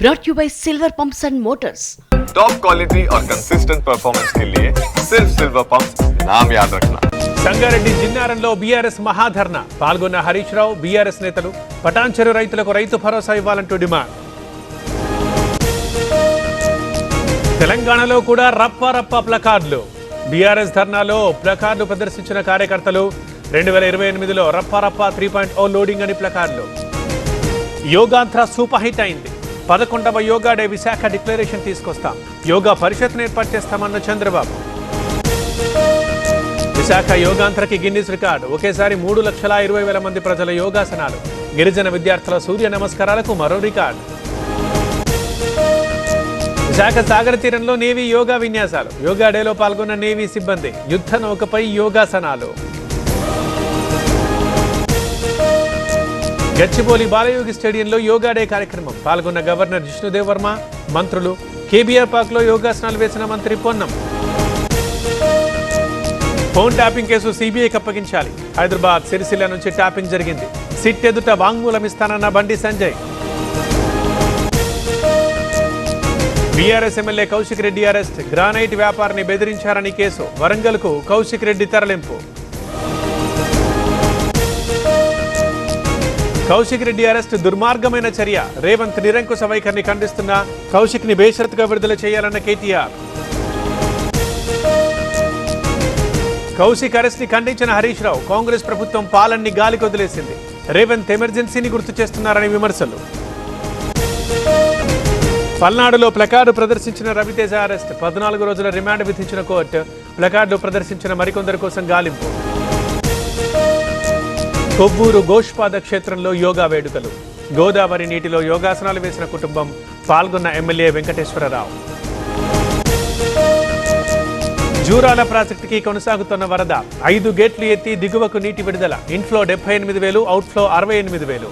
brought you by Silver Pumps and Motors. Top quality और consistent performance के लिए सिर्फ सिल्वर पंप्स नाम याद रखना. సంగారెడ్డి జిన్నారంలో బీఆర్ఎస్ మహాధర్ణ పాల్గొన్న హరీష్ రావు బీఆర్ఎస్ నేతలు పటాన్చెరు రైతులకు రైతు భరోసా ఇవ్వాలంటూ డిమాండ్. తెలంగాణలో కూడా రప్ప ప్లకార్డులు బీఆర్ఎస్ ధర్నాలో ప్లకార్డులు ప్రదర్శించిన కార్యకర్తలు 2028లో రప్ప 3.0 లోడింగ్ అని ప్లకార్డులు. యోగాంధ్ర సూపర్ హిట్ అయింది. 11వ యోగా డే విశాఖ డిక్లరేషన్ తీసుకొస్తాం, యోగా పరిషత్ను ఏర్పాటు చేస్తామన్న చంద్రబాబు. విశాఖ యోగాంధ్రకి గిన్నిస్ రికార్డు, ఒకేసారి 3,20,000 మంది ప్రజల యోగాసనాలు. గిరిజన విద్యార్థుల సూర్య నమస్కారాలకు మరో రికార్డు. విశాఖ సాగర తీరంలో నేవీ యోగా విన్యాసాలు, యోగా డేలో పాల్గొన్న నేవీ సిబ్బంది. యుద్ధ నౌకపై యోగాసనాలు. గచ్చిబౌలి బాలయోగి స్టేడియంలో యోగా డే కార్యక్రమం, పాల్గొన్న గవర్నర్ జిష్ణుదేవ్ వర్మ, మంత్రులు. కేబీఆర్ పార్క్ లో యోగాసనాలు వేసిన మంత్రి పొన్నం. ఫోన్ ట్యాపింగ్ కేసు సీబీఐకి అప్పగించాలి. హైదరాబాద్ సిరిసిల్ల నుంచి ట్యాపింగ్ జరిగింది. సిట్ ఎదుట వాంగ్మూలం ఇస్తానన్న Bandi Sanjay. BRS MLA Kaushik Reddy arrest, granite వ్యాపారిని బెదిరించారని కేసు. వరంగల్కు కౌశిక్ రెడ్డి తరలింపు. కౌశిక్ రెడ్డి అరెస్ట్ దుర్మార్గమైన చర్య. రేవంత్ నిరంకుశ వైఖరిని ఖండిస్తున్న కౌశిక్ ని బేషరతుగా విడుదల చేయాలన్న కేటీఆర్. కౌశిక్ అరెస్ట్ ని ఖండించిన హరీష్ రావు, కాంగ్రెస్ ప్రభుత్వం పాలన్ని గాలికి వదిలేసింది, రేవంత్ ఎమర్జెన్సీని గుర్తు చేస్తున్నారని విమర్శలు. పల్నాడులో ప్లకార్డు ప్రదర్శించిన రవితేజ అరెస్ట్, 14 రోజుల రిమాండ్ విధించిన కోర్టు. ప్లకార్డు ప్రదర్శించిన మరికొందరి కోసం గాలింపు. కొవ్వూరు గోష్పాద క్షేత్రంలో యోగా వేడుకలు, గోదావరి నీటిలో యోగాసనాలు వేసిన కుటుంబం. పాల్గొన్న ఎమ్మెల్యే వెంకటేశ్వరరావు. జూరాల ప్రాజెక్టుకి కొనసాగుతున్న వరద, 5 గేట్లు ఎత్తి దిగువకు నీటి విడుదల. Inflow 78,000, outflow 68,000.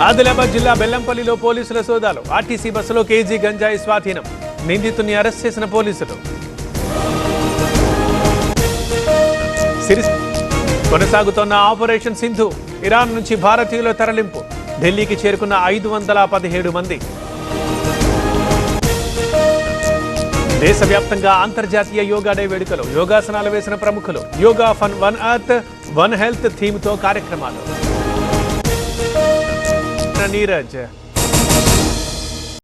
ఆదిలాబాద్ జిల్లా బెల్లంపల్లిలో పోలీసుల సోదాలు, ఆర్టీసీ బస్సులో కేజీ గంజాయి స్వాధీనం. నిందితుడిని అరెస్ట్ చేసిన పోలీసులు. కొనసాగుతున్న ఆపరేషన్ సింధు, ఇరాన్ నుంచి భారతీయుల తరలింపు. ఢిల్లీకి చేరుకున్న 517 మంది. దేశవ్యాప్తంగా అంతర్జాతీయ యోగా డే వేడుకలు, యోగాసనాలు వేసిన ప్రముఖులు. Yoga fun one earth one health theme తో కార్యక్రమాలు. నీరజ్